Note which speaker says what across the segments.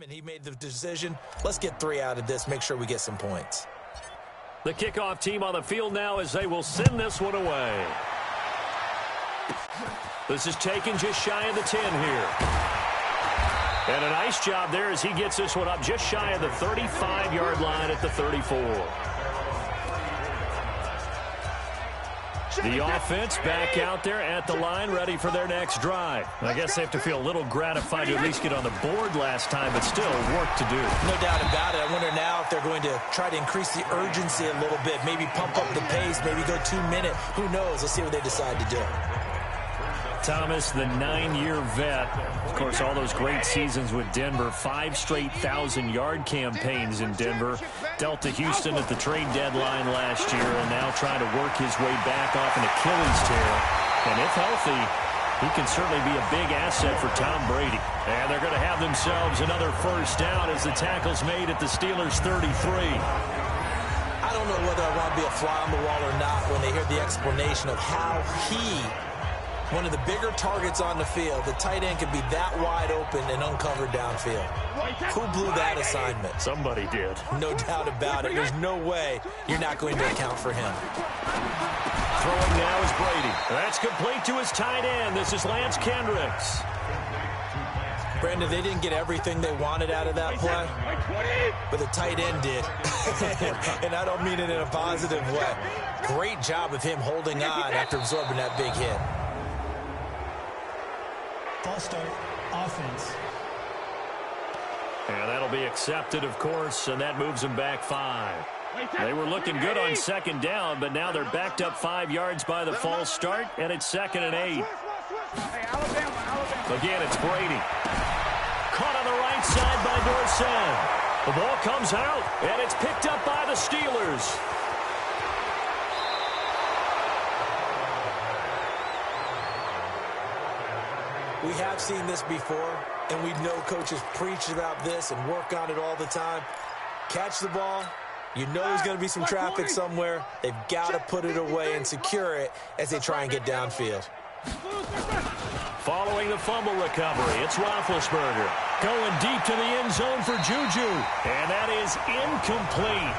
Speaker 1: And he made the decision. Let's get 3 out of this. Make sure we get some points.
Speaker 2: The kickoff team on the field now as they will send this one away. This is taken just shy of the 10 here. And a nice job there as he gets this one up just shy of the 35-yard line at the 34. The offense back out there at the line, ready for their next drive. I guess they have to feel a little gratified to at least get on the board last time, but still work to do.
Speaker 1: No doubt about it. I wonder now if they're going to try to increase the urgency a little bit, maybe pump up the pace, maybe go 2 minute. Who knows? Let's see what they decide to do.
Speaker 2: Thomas, the 9-year vet. Of course, all those great seasons with Denver. 5 straight 1,000-yard campaigns in Denver. Dealt to Houston at the trade deadline last year and now trying to work his way back off an Achilles tear. And if healthy, he can certainly be a big asset for Tom Brady. And they're going to have themselves another first down as the tackle's made at the Steelers' 33.
Speaker 1: I don't know whether I want to be a fly on the wall or not when they hear the explanation of how one of the bigger targets on the field, the tight end could be that wide open and uncovered downfield. Who blew that assignment?
Speaker 2: Somebody did.
Speaker 1: No doubt about it. There's no way you're not going to account for him.
Speaker 2: Throwing now is Brady. That's complete to his tight end. This is Lance Kendricks.
Speaker 1: Brandon, they didn't get everything they wanted out of that play, but the tight end did. And I don't mean it in a positive way. Great job of him holding on after absorbing that big hit.
Speaker 3: False start, offense.
Speaker 2: And that'll be accepted, of course, and that moves them back 5. They were looking good on second down, but now they're backed up 5 yards by the false start, and it's 2nd and 8. Again, it's Brady. Caught on the right side by Dorsett. The ball comes out, and it's picked up by the Steelers.
Speaker 1: We have seen this before, and we know coaches preach about this and work on it all the time. Catch the ball. You know there's going to be some traffic somewhere. They've got to put it away and secure it as they try and get downfield.
Speaker 2: Following the fumble recovery, it's Roethlisberger. Going deep to the end zone for Juju. And that is incomplete.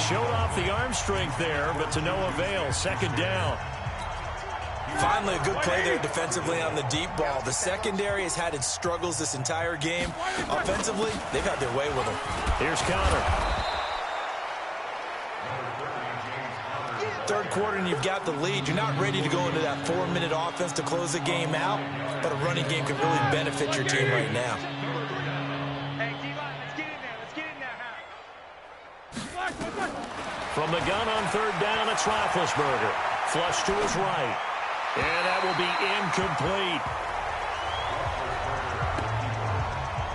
Speaker 2: Showed off the arm strength there, but to no avail. 2nd down.
Speaker 1: Finally, a good play there defensively on the deep ball. The secondary has had its struggles this entire game. Offensively, they've had their way with them.
Speaker 2: Here's Connor.
Speaker 1: 3rd quarter, and you've got the lead. You're not ready to go into that 4-minute offense to close the game out, but a running game can really benefit your team right now.
Speaker 2: From the gun on 3rd down, it's Roethlisberger. Flush to his right. And that will be incomplete.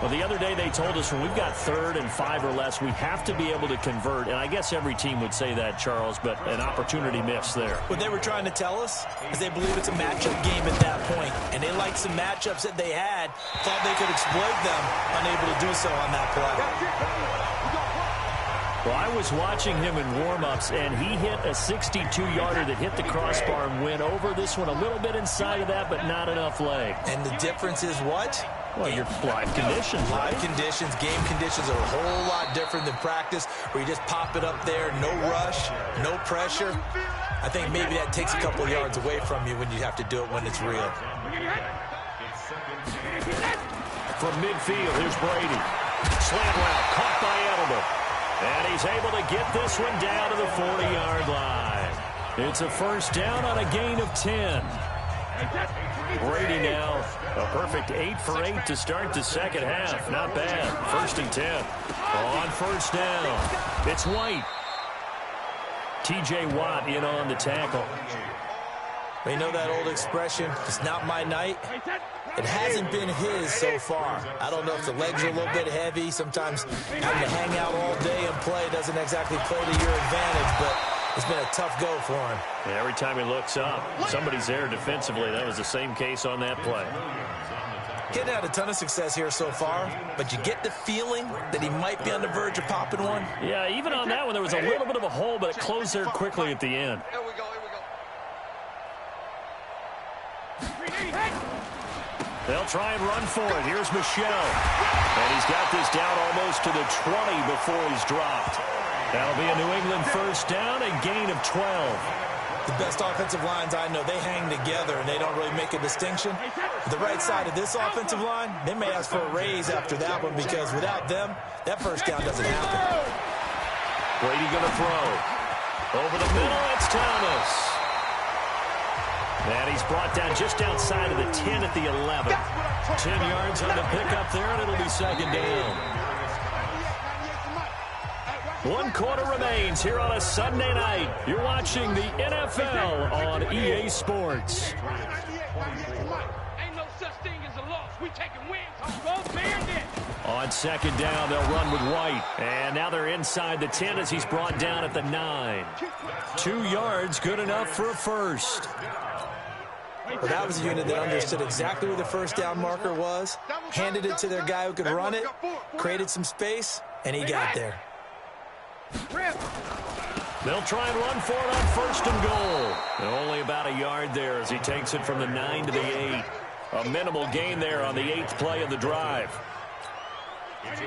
Speaker 2: Well, the other day they told us when we've got 3rd and 5 or less, we have to be able to convert. And I guess every team would say that, Charles, but an opportunity missed there.
Speaker 1: What they were trying to tell us is they believe it's a matchup game at that point. And they liked some matchups that they had, thought they could exploit them, unable to do so on that play.
Speaker 2: Well, I was watching him in warm-ups, and he hit a 62-yarder that hit the crossbar and went over. This one a little bit inside of that, but not enough leg.
Speaker 1: And the difference is what?
Speaker 2: Well, your live conditions, right?
Speaker 1: Live conditions, game conditions are a whole lot different than practice, where you just pop it up there, no rush, no pressure. I think maybe that takes a couple of yards away from you when you have to do it when it's real.
Speaker 2: From midfield, here's Brady. Slant route, caught by Edelman. And he's able to get this one down to the 40-yard line. It's a first down on a gain of 10. Brady now a perfect 8 for 8 to start the 2nd half. Not bad. 1st and 10. On 1st down, it's White. T.J. Watt in on the tackle.
Speaker 1: You know that old expression, it's not my night? It hasn't been his so far. I don't know if the legs are a little bit heavy. Sometimes having to hang out all day and play doesn't exactly play to your advantage, but it's been a tough go for him.
Speaker 2: Yeah, every time he looks up, somebody's there defensively. That was the same case on that play.
Speaker 1: Getting had a ton of success here so far, but you get the feeling that he might be on the verge of popping one.
Speaker 2: Yeah, even on that one, there was a little bit of a hole, but it closed there quickly at the end. They'll try and run for it. Here's Michel. And he's got this down almost to the 20 before he's dropped. That'll be a New England first down, a gain of 12.
Speaker 1: The best offensive lines I know, they hang together and they don't really make a distinction. The right side of this offensive line, they may ask for a raise after that one because without them, that first down doesn't happen.
Speaker 2: Brady going to throw. Over the middle, it's Thomas. And he's brought down just outside of the 10 at the 11. 10 yards on the pickup there, and it'll be second down. 1 quarter remains here on a Sunday night. You're watching the NFL on EA Sports. On second down, they'll run with White. And now they're inside the 10 as he's brought down at the 9. 2 yards, good enough for a first.
Speaker 1: Well, that was a unit that understood exactly where the first down marker was, handed it to their guy who could run it, created some space, and he got there.
Speaker 2: They'll try and run for it on first and goal. And only about a yard there as he takes it from the 9 to the 8. A minimal gain there on the 8th play of the drive.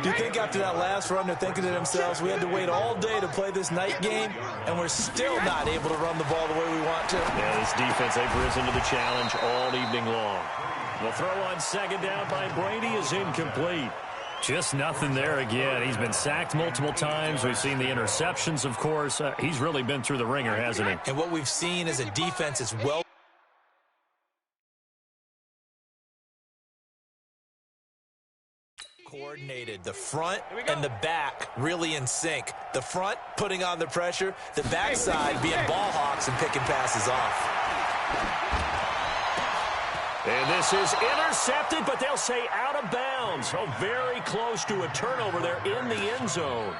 Speaker 1: Do you think after that last run they're thinking to themselves, we had to wait all day to play this night game, and we're still not able to run the ball the way we want to?
Speaker 2: Yeah, this defense, they've risen to the challenge all evening long. The throw on second down by Brady is incomplete. Just nothing there again. He's been sacked multiple times. We've seen the interceptions, of course. He's really been through the ringer, hasn't he?
Speaker 1: And what we've seen is a defense is well coordinated. The front and the back really in sync. The front putting on the pressure, the backside being ball hawks and picking passes off.
Speaker 2: And this is intercepted, but they'll say out of bounds. Oh, very close to a turnover there in the end zone.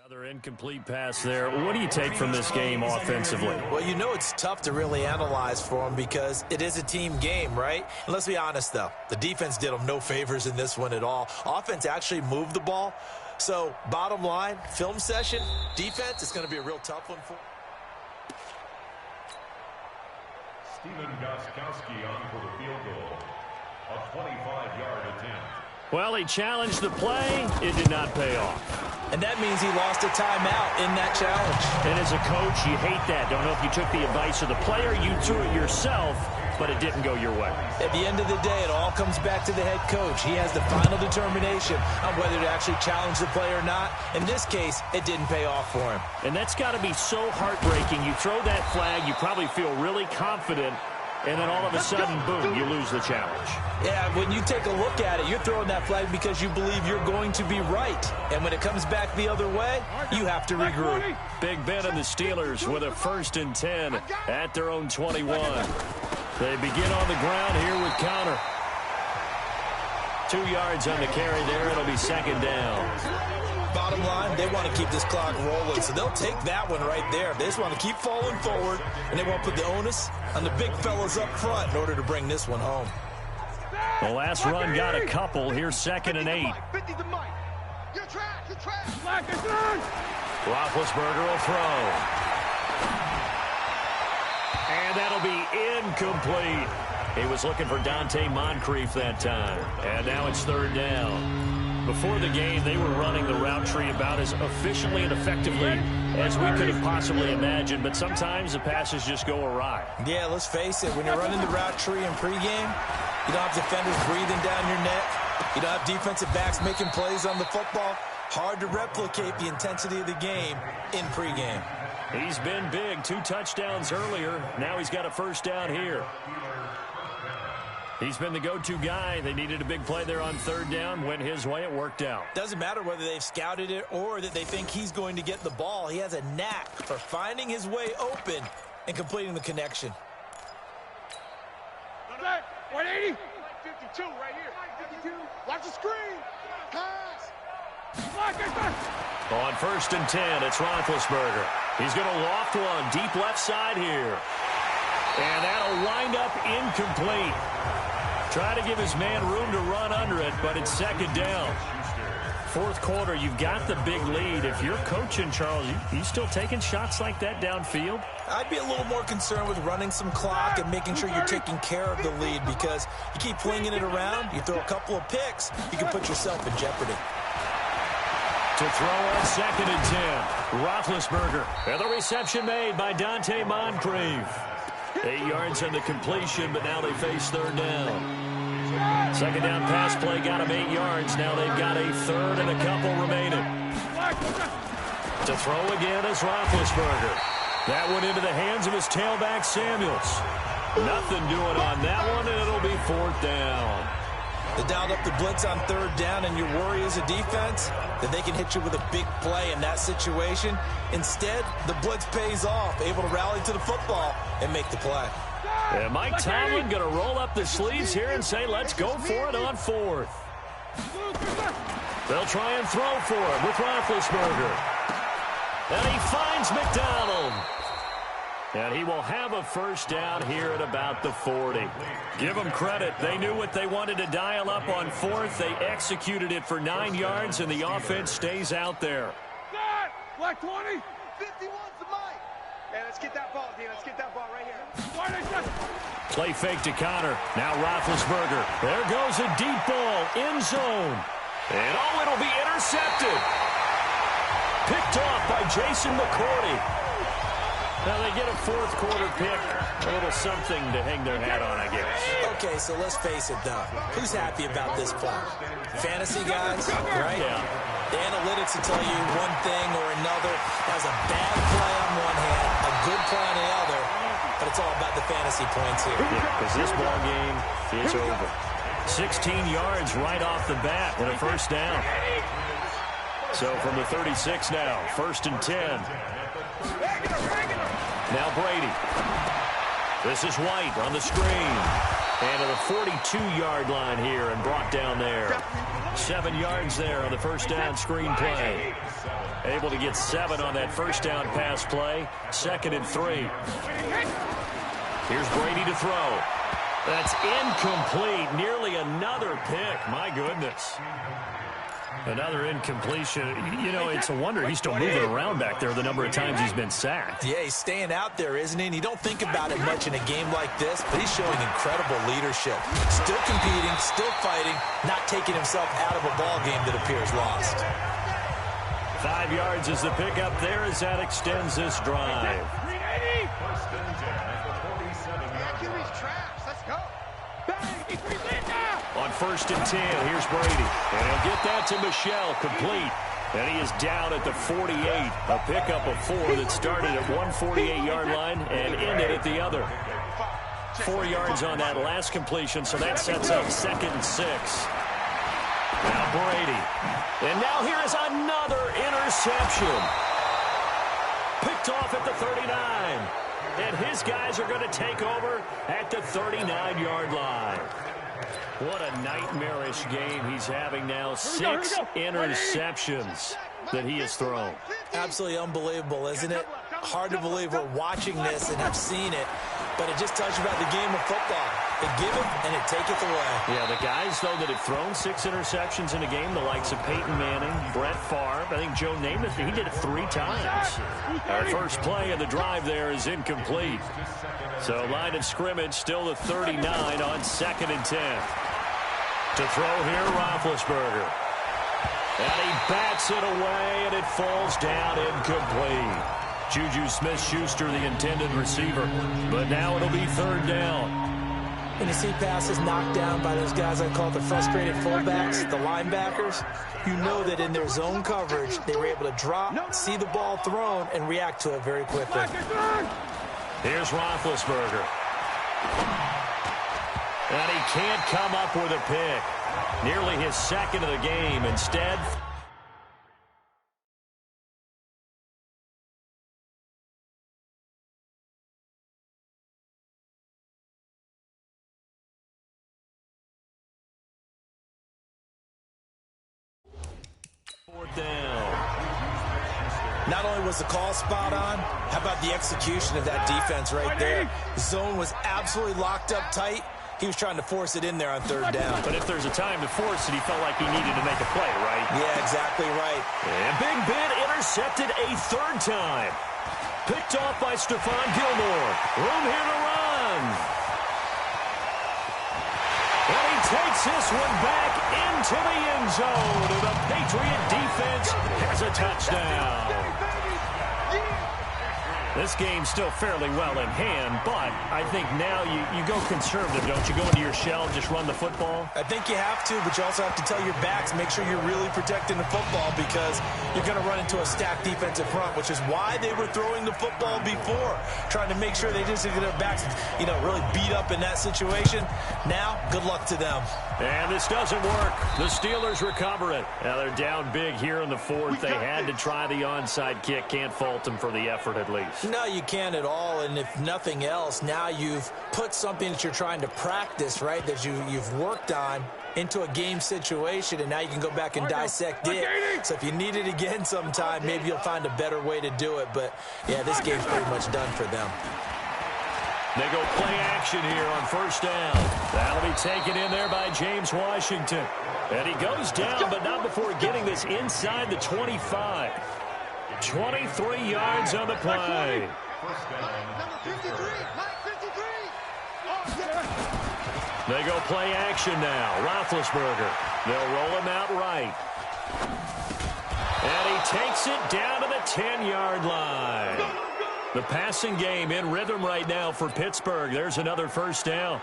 Speaker 2: Another incomplete pass there. What do you take from this game offensively?
Speaker 1: Well, you know it's tough to really analyze for them because it is a team game, right? And let's be honest, though. The defense did them no favors in this one at all. Offense actually moved the ball. So, bottom line, film session, defense is going to be a real tough one for
Speaker 4: Steven Gostkowski on for the field goal. A 25-yard attempt.
Speaker 2: Well, he challenged the play. It did not pay off.
Speaker 1: And that means he lost a timeout in that challenge.
Speaker 2: And as a coach, you hate that. Don't know if you took the advice of the player, you threw it yourself, but it didn't go your way.
Speaker 1: At the end of the day, it all comes back to the head coach. He has the final determination on whether to actually challenge the play or not. In this case, it didn't pay off for him.
Speaker 2: And that's got to be so heartbreaking. You throw that flag, you probably feel really confident, and then all of a sudden, boom, you lose the challenge.
Speaker 1: Yeah, when you take a look at it, you're throwing that flag because you believe you're going to be right. And when it comes back the other way, you have to regroup.
Speaker 2: Big Ben and the Steelers with a 1st and 10 at their own 21. They begin on the ground here with counter. 2 yards on the carry there. It'll be second down.
Speaker 1: Bottom line, they want to keep this clock rolling, so they'll take that one right there. They just want to keep falling forward, and they want to put the onus on the big fellas up front in order to bring this one home.
Speaker 2: The last run got a couple. Here's 2nd and 8. Roethlisberger will throw. And that'll be incomplete. He was looking for Dante Moncrief that time. And now it's 3rd down. Before the game, they were running the route tree about as efficiently and effectively as we could have possibly imagined, but sometimes the passes just go awry.
Speaker 1: Yeah, let's face it, when you're running the route tree in pregame, you don't have defenders breathing down your neck. You don't have defensive backs making plays on the football. Hard to replicate the intensity of the game in pregame.
Speaker 2: He's been big, 2 touchdowns earlier. Now he's got a 1st down here. He's been the go-to guy. They needed a big play there on 3rd down. Went his way. It worked out.
Speaker 1: Doesn't matter whether they've scouted it or that they think he's going to get the ball. He has a knack for finding his way open and completing the connection.
Speaker 5: 180. 52 right here. 52. Watch the screen. Pass.
Speaker 2: On 1st and 10, it's Roethlisberger. He's going to loft one deep left side here. And that'll wind up incomplete. Try to give his man room to run under it, but it's 2nd down. 4th quarter, you've got the big lead. If you're coaching, Charles, you still taking shots like that downfield?
Speaker 1: I'd be a little more concerned with running some clock and making sure you're taking care of the lead, because you keep flinging it around, you throw a couple of picks, you can put yourself in jeopardy.
Speaker 2: To throw on 2nd and 10, Roethlisberger. And the reception made by Dante Moncrief. 8 yards on the completion, but now they face 3rd down. 2nd down pass play got them 8 yards. Now they've got a 3rd and a couple remaining. To throw again is Roethlisberger. That went into the hands of his tailback, Samuels. Nothing doing on that one, and it'll be 4th down.
Speaker 1: They dialed up the blitz on 3rd down, and your worry as a defense that they can hit you with a big play in that situation. Instead, the blitz pays off, able to rally to the football and make the play.
Speaker 2: And Mike Tomlin going to roll up the sleeves here and say, let's go for it on 4th. They'll try and throw for it with Roethlisberger. And he finds McDonald. And he will have a 1st down here at about the 40. Give them credit. They knew what they wanted to dial up on 4th. They executed it for 9 yards, and the offense stays out there.
Speaker 5: Black 20. 51's the mic. Hey, let's get that ball, D. Let's get that ball right here.
Speaker 2: Play fake to Connor. Now Roethlisberger. There goes a deep ball. End zone. And it'll be intercepted. Picked off by Jason McCourty. Now they get a 4th quarter pick. A little something to hang their hat on, I guess.
Speaker 1: Okay, so let's face it, though. Who's happy about this play? Fantasy guys, right?
Speaker 2: Yeah.
Speaker 1: The analytics will tell you one thing or another. That was a bad play on one hand, a good play on the other, but it's all about the fantasy points here.
Speaker 2: Yeah, because this ball game is over. 16 yards right off the bat and a 1st down. So from the 36 now, 1st and 10. Now Brady. This is White on the screen. And to the 42-yard line here and brought down there. 7 yards there on the 1st down screen play. Able to get 7 on that 1st down pass play. 2nd and 3. Here's Brady to throw. That's incomplete. Nearly another pick. My goodness. Another incompletion. You know, it's a wonder he's still moving around back there the number of times he's been sacked.
Speaker 1: Yeah, he's staying out there, isn't he? And you don't think about it much in a game like this, but he's showing incredible leadership. Still competing, still fighting, not taking himself out of a ball game that appears lost.
Speaker 2: 5 yards is the pickup there as that extends this drive. On 1st and 10, here's Brady. And he'll get that to Michel, complete. And he is down at the 48. A pickup of 4 that started at 148-yard line and ended at the other. 4 yards on that last completion, so that sets up 2nd and 6. Now Brady. And now here is another interception. Picked off at the 39. And his guys are going to take over at the 39-yard line. What a nightmarish game he's having now. 6 interceptions that he has thrown.
Speaker 1: Absolutely unbelievable, isn't it? Hard to believe we're watching this and have seen it, but it just tells you about the game of football. It giveth and it taketh away.
Speaker 2: Yeah, the guys, though, that have thrown 6 interceptions in a game, the likes of Peyton Manning, Brett Favre, I think Joe Namath, he did it 3 times. Our first play of the drive there is incomplete. So line of scrimmage still the 39 on 2nd and 10. To throw here, Roethlisberger. And he bats it away, and it falls down incomplete. Juju Smith-Schuster, the intended receiver. But now it'll be 3rd down.
Speaker 1: When you see passes knocked down by those guys I call the frustrated fullbacks, the linebackers, you know that in their zone coverage, they were able to drop, see the ball thrown, and react to it very quickly.
Speaker 2: Here's Roethlisberger. And he can't come up with a pick. Nearly his 2nd of the game. Instead,
Speaker 1: Not only was the call spot on, how about the execution of that defense right there? The zone was absolutely locked up tight. He was trying to force it in there on third down.
Speaker 2: But if there's a time to force it, he felt like he needed to make a play, right?
Speaker 1: Yeah, exactly right.
Speaker 2: And Big Ben intercepted a third time. Picked off by Stephon Gilmore. Room here to run. And he takes this one back into the end zone. And the Patriot defense has a touchdown. This game's still fairly well in hand, but I think now you go conservative, don't you? Go into your shell, just run the football?
Speaker 1: I think you have to, but you also have to tell your backs, make sure you're really protecting the football because you're going to run into a stacked defensive front, which is why they were throwing the football before, trying to make sure they just get their backs, really beat up in that situation. Now, good luck to them.
Speaker 2: And this doesn't work. The Steelers recover it. Now they're down big here in the fourth. They had to try the onside kick. Can't fault them for the effort at least.
Speaker 1: No, you can't at all, and if nothing else, now you've put something that you're trying to practice, right, that you've worked on into a game situation, and now you can go back and dissect it. So if you need it again sometime, maybe you'll find a better way to do it. But, yeah, this game's pretty much done for them.
Speaker 2: They go play action here on first down. That'll be taken in there by James Washington. And he goes down, but not before getting this inside the 25. 23 yards on the play.
Speaker 5: Number 53, Mike 53.
Speaker 2: They go play action now. Roethlisberger. They'll roll him out right. And he takes it down to the 10-yard line. The passing game in rhythm right now for Pittsburgh. There's another first down.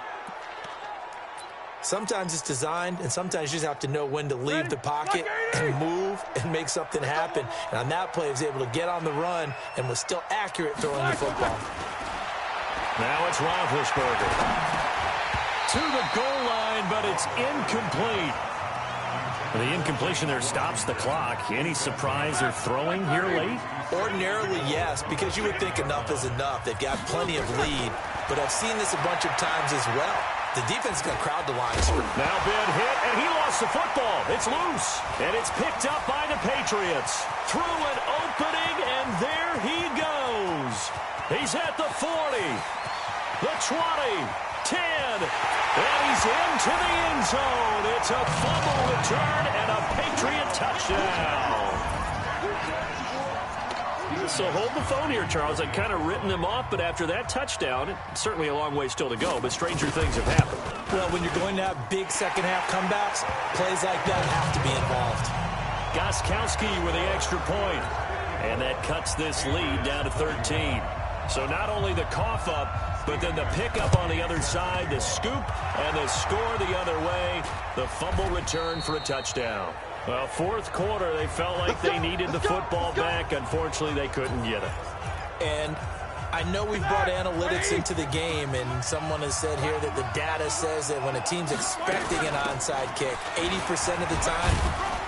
Speaker 1: Sometimes it's designed, and sometimes you just have to know when to leave the pocket and move and make something happen. And on that play, he was able to get on the run and was still accurate throwing the football.
Speaker 2: Now it's Roethlisberger. To the goal line, but it's incomplete. The incompletion there stops the clock. Any surprise they're throwing here late?
Speaker 1: Ordinarily, yes, because you would think enough is enough. They've got plenty of lead, but I've seen this a bunch of times as well. The defense is going to crowd the line.
Speaker 2: Now Ben hit, and he lost the football. It's loose, and it's picked up by the Patriots. Through an opening, and there he goes. He's at the 40, the 20, 10, and he's into the end zone. It's a fumble return and a Patriot touchdown. So hold the phone here, Charles. I'd kind of written them off, but after that touchdown, it's certainly a long way still to go, but stranger things have happened.
Speaker 1: Well, when you're going to have big second-half comebacks, plays like that have to be involved.
Speaker 2: Gostkowski with the extra point, and that cuts this lead down to 13. So not only the cough up, but then the pickup on the other side, the scoop, and the score the other way, the fumble return for a touchdown. Well, fourth quarter, they felt like they needed the football back. Unfortunately, they couldn't get it.
Speaker 1: And I know we've brought analytics into the game, and someone has said here that the data says that when a team's expecting an onside kick, 80% of the time,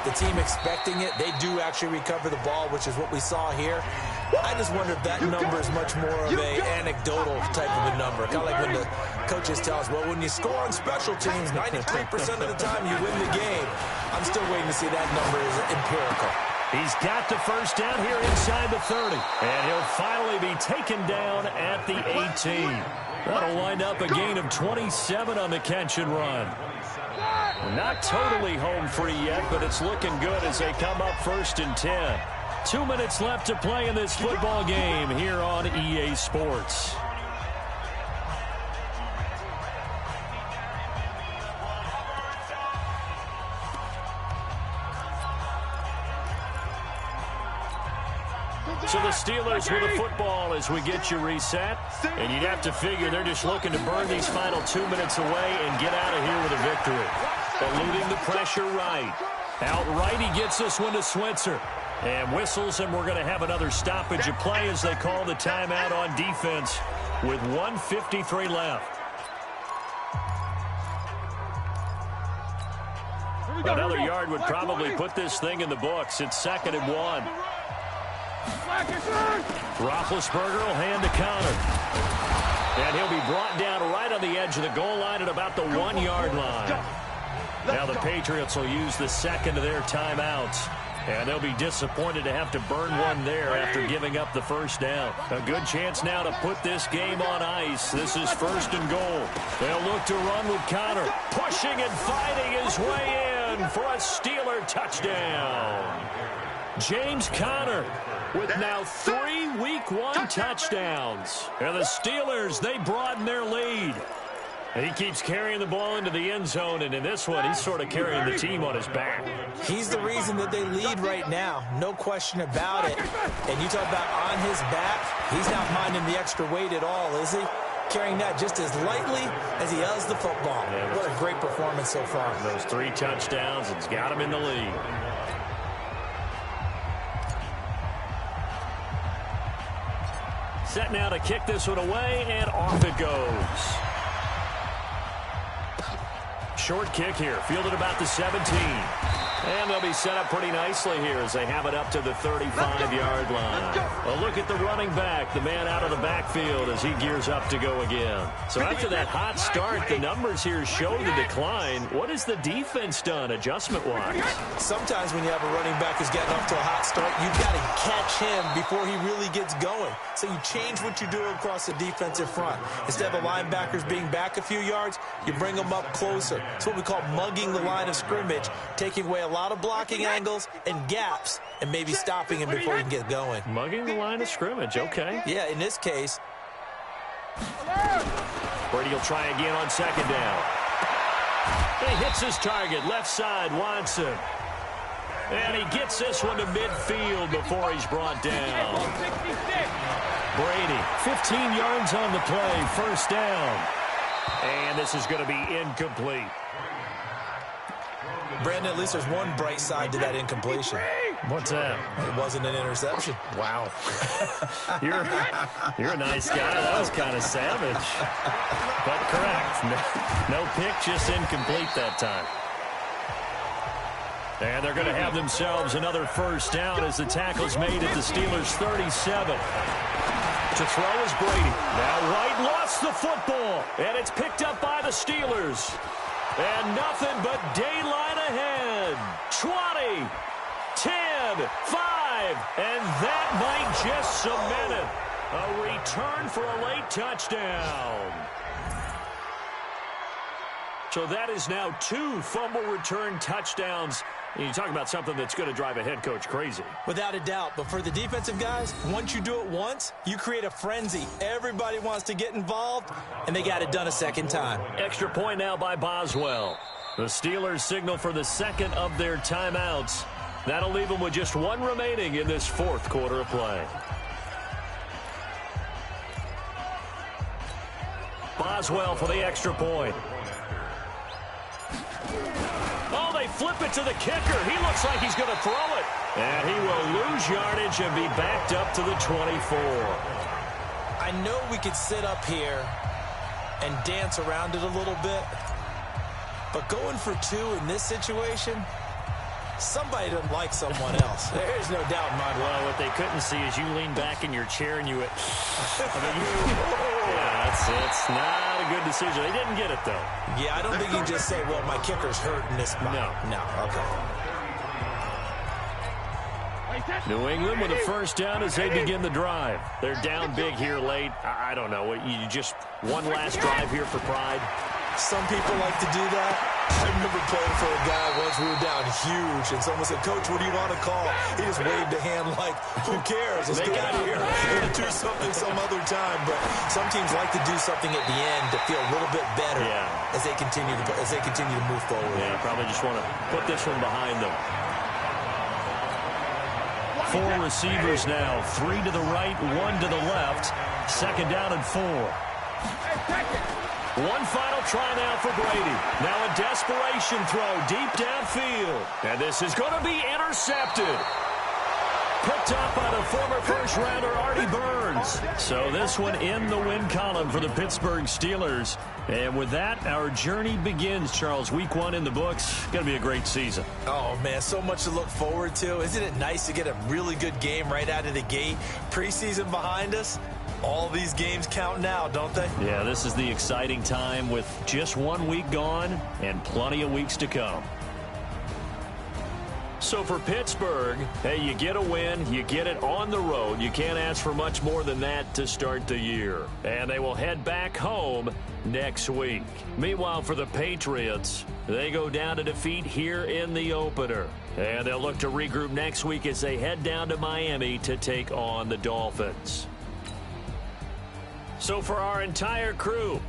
Speaker 1: the team expecting it, they do actually recover the ball, which is what we saw here. I just wonder if that number is much more of a anecdotal type of a number. Kind of like when the coaches tell us, well, when you score on special teams, 93% of the time you win the game. I'm still waiting to see that number is empirical.
Speaker 2: He's got the first down here inside the 30. And he'll finally be taken down at the 18. That'll wind up a gain of 27 on the catch and run. Not totally home free yet, but it's looking good as they come up first and 10. 2 minutes left to play in this football game here on EA Sports. So the Steelers with the football as we get you reset. And you'd have to figure they're just looking to burn these final 2 minutes away and get out of here with a victory. Eluding the pressure right. Outright he gets this one to Switzer. And whistles, and we're going to have another stoppage of play as they call the timeout on defense with 1:53 left. Another yard would probably put this thing in the books. It's 2nd and 1. Roethlisberger will hand the counter. And he'll be brought down right on the edge of the goal line at about the 1 yard line. Now the Patriots will use the second of their timeouts. And they'll be disappointed to have to burn one there after giving up the first down. A good chance now to put this game on ice. This is 1st and goal. They'll look to run with Connor, pushing and fighting his way in for a Steeler touchdown. James Conner with now 3 Week 1 touchdowns. And the Steelers, they broaden their lead. He keeps carrying the ball into the end zone, and in this one, he's sort of carrying the team on his back.
Speaker 1: He's the reason that they lead right now. No question about it. And you talk about on his back, he's not minding the extra weight at all, is he? Carrying that just as lightly as he does the football. Yeah, what a great performance so far.
Speaker 2: Those 3 touchdowns, it's got him in the lead. Set now to kick this one away, and off it goes. Short kick here, fielded about the 17. And they'll be set up pretty nicely here as they have it up to the 35-yard line. A look at the running back, the man out of the backfield as he gears up to go again. So after that hot start, the numbers here show the decline. What has the defense done adjustment-wise?
Speaker 1: Sometimes when you have a running back who's getting off to a hot start, you've got to catch him before he really gets going. So you change what you do across the defensive front. Instead of the linebackers being back a few yards, you bring them up closer. It's what we call mugging the line of scrimmage, taking away a lot of blocking angles and gaps and maybe stopping him before he can get going.
Speaker 2: Mugging the line of scrimmage, okay.
Speaker 1: Yeah, in this case.
Speaker 2: Brady will try again on 2nd down. He hits his target, left side, Watson. And he gets this one to midfield before he's brought down. Brady, 15 yards on the play, 1st down. And this is going to be incomplete.
Speaker 1: Brandon, at least there's one bright side to that incompletion.
Speaker 2: What's that?
Speaker 1: It wasn't an interception.
Speaker 2: Wow. You're a nice guy. That was kind of savage. But correct. No pick, just incomplete that time. And they're going to have themselves another 1st down as the tackle's made at the Steelers' 37. To throw is Brady. Now White lost the football, and it's picked up by the Steelers. And nothing but daylight ahead. 20, 10, 5, and that might just cement it. A return for a late touchdown. So that is now 2 fumble return touchdowns. You talk about something that's going to drive a head coach crazy.
Speaker 1: Without a doubt. But for the defensive guys, once you do it once, you create a frenzy. Everybody wants to get involved, and they got it done a 2nd time.
Speaker 2: Extra point now by Boswell. The Steelers signal for the 2nd of their timeouts. That'll leave them with just 1 remaining in this 4th quarter of play. Boswell for the extra point. Oh, they flip it to the kicker. He looks like he's going to throw it. And he will lose yardage and be backed up to the 24.
Speaker 1: I know we could sit up here and dance around it a little bit, but going for 2 in this situation, somebody doesn't like someone else. There's no doubt in my mind.
Speaker 2: Well, what they couldn't see is you lean back in your chair and you went, yeah, it's not a good decision. They didn't get it, though.
Speaker 1: Yeah, I don't think you can just say, well, my kicker's hurt in this spot. No, okay.
Speaker 2: New England with a 1st down as they begin the drive. They're down big here late. I don't know. You just one last drive here for pride.
Speaker 1: Some people like to do that. I remember playing for a guy once. We were down huge, and someone said, Coach, what do you want to call? He just waved a hand like, who cares? Let's get out of here and do something some other time. But some teams like to do something at the end to feel a little bit better as they continue to move forward.
Speaker 2: Yeah, probably just want to put this one behind them. 4 receivers now, 3 to the right, 1 to the left. 2nd down and 4. One final try now for Brady. Now a desperation throw deep downfield. And this is going to be intercepted. Picked up by the former first-rounder Artie Burns. So this one in the win column for the Pittsburgh Steelers. And with that, our journey begins, Charles. Week 1 in the books. Going to be a great season.
Speaker 1: Oh, man, so much to look forward to. Isn't it nice to get a really good game right out of the gate? Preseason behind us. All these games count now, don't they?
Speaker 2: Yeah, this is the exciting time with just 1 week gone and plenty of weeks to come. So for Pittsburgh, hey, you get a win, you get it on the road. You can't ask for much more than that to start the year. And they will head back home next week. Meanwhile, for the Patriots, they go down to defeat here in the opener. And they'll look to regroup next week as they head down to Miami to take on the Dolphins. So for our entire crew,